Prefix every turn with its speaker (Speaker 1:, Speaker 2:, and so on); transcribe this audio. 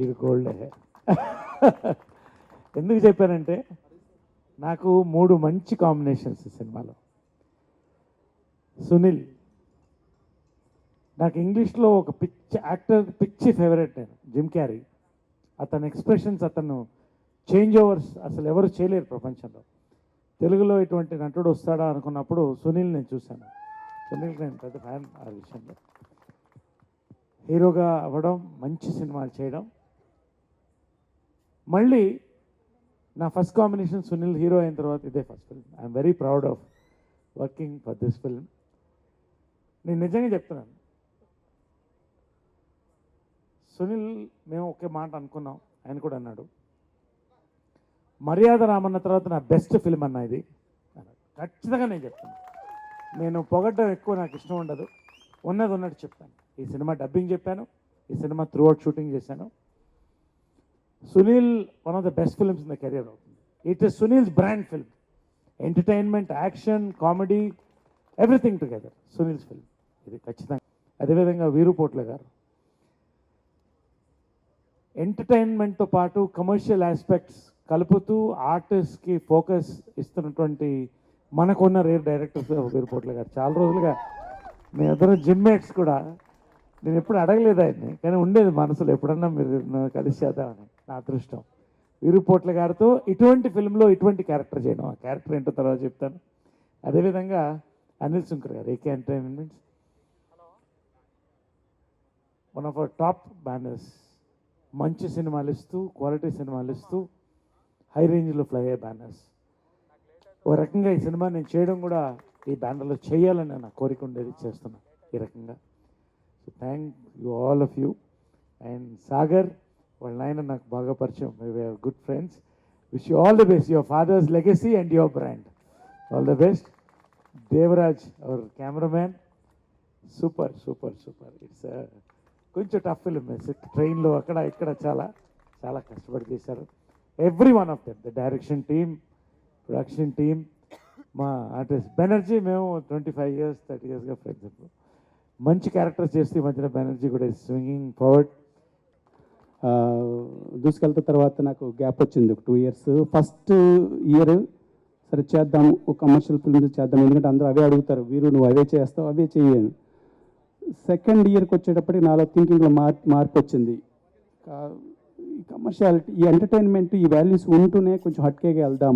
Speaker 1: ఇది గోల్డే. ఎందుకు చెప్పానంటే నాకు 3 మంచి కాంబినేషన్స్ ఈ సినిమాలో. సునీల్ నాకు ఇంగ్లీష్లో ఒక పిచ్చి యాక్టర్, పిచ్చి ఫేవరెట్ నేను, జిమ్ క్యారీ. అతని ఎక్స్ప్రెషన్స్, అతను చేంజ్ ఓవర్స్ అసలు ఎవరు చేయలేరు ప్రపంచంలో. తెలుగులో ఇటువంటి నటుడు వస్తాడా అనుకున్నప్పుడు సునీల్ నేను చూశాను. సునీల్ నేను పెద్ద ఫ్యాన్ ఆ విషయంలో. హీరోగా అవ్వడం, మంచి సినిమాలు చేయడం. మళ్ళీ నా ఫస్ట్ కాంబినేషన్ సునీల్ హీరో అయిన తర్వాత ఇదే first film. I'm very proud of working for this film. నేను నిజంగా చెప్తున్నాను, సునీల్ మేము ఒకే మాట అనుకున్నాం, ఆయన కూడా అన్నాడు, మర్యాద రామన్న తర్వాత నా బెస్ట్ ఫిల్మ్ అన్న ఇది అన్నాడు. ఖచ్చితంగా నేను చెప్తాను. నేను పొగడ్డం ఎక్కువ నాకు ఇష్టం ఉండదు, ఉన్నది ఉన్నట్టు చెప్తాను. ఈ సినిమా డబ్బింగ్ చెప్పాను, ఈ సినిమా త్రూ అవుట్ షూటింగ్ చేశాను. Sunil one of the best films in the career అవుతుంది. It is Sunil's brand film. Entertainment, action, comedy, everything together Sunil's film ఇది ఖచ్చితంగా. అదేవిధంగా వీరుపోట్ల గారు ఎంటర్టైన్మెంట్తో పాటు కమర్షియల్ ఆస్పెక్ట్స్ కలుపుతూ ఆర్టిస్ట్కి ఫోకస్ ఇస్తున్నటువంటి మనకున్న రేర్ డైరెక్టర్స్ వీరుపోట్ల గారు. చాలా రోజులుగా మేమిద్దరం జిమ్మేట్స్ కూడా. నేను ఎప్పుడు అడగలేదు ఆయన్ని, కానీ ఉండేది మనసులో ఎప్పుడన్నా మీరు కలిసి చేద్దామని. నా అదృష్టం వీరుపోట్ల గారితో ఇటువంటి ఫిల్మ్లో ఇటువంటి క్యారెక్టర్ చేయడం. ఆ క్యారెక్టర్ ఏంటో తర్వాత చెప్తాను. అదేవిధంగా అనిల్ శంకర్ గారు, AK entertainments, one of our top banners. మంచి సినిమాలు ఇస్తూ, క్వాలిటీ సినిమాలు ఇస్తూ, హై రేంజ్లో ఫ్లై అయ్యే బ్యానర్స్. ఓ రకంగా ఈ సినిమా నేను చేయడం కూడా ఈ బ్యానర్లో చేయాలని నా కోరిక ఉండేది, చేస్తున్నాను ఈ రకంగా. So thank you all of you. And Sagar వాళ్ళ నాయన నాకు బాగా పరిచయం, we're good friends. Wish you all the best, your father's legacy and your brand. All the best. Devaraj our cameraman, super super super. It's కొంచెం టఫ్ ఫిల్మ్, ట్రైన్లో అక్కడ ఇక్కడ చాలా చాలా కష్టపడి చేశారు. Every one of them, the direction team, production team, మా artist Banerjee. మేము 25 years 30 yearsగా ఫ్రెండ్స్. ఇప్పుడు మంచి క్యారెక్టర్స్ చేస్తే ఈ మధ్యన బెనర్జీ కూడా స్వింగింగ్ ఫార్వర్డ్.
Speaker 2: దూసుకెళ్తా తర్వాత నాకు గ్యాప్ వచ్చింది ఒక 2 years. ఫస్ట్ ఇయర్ సరే చేద్దాం, ఒక కమర్షియల్ ఫిల్మ్ చేద్దాం, ఎందుకంటే అందరూ అవే అడుగుతారు, వీరు నువ్వు అవే చేస్తావు, అవే చేయను. సెకండ్ ఇయర్కి వచ్చేటప్పటికి నాలో థింకింగ్లో మార్పు వచ్చింది. ఈ కమర్షియాలిటీ, ఈ ఎంటర్టైన్మెంట్, ఈ వాల్యూస్ ఉంటూనే కొంచెం హట్కేగా వెళ్దామని.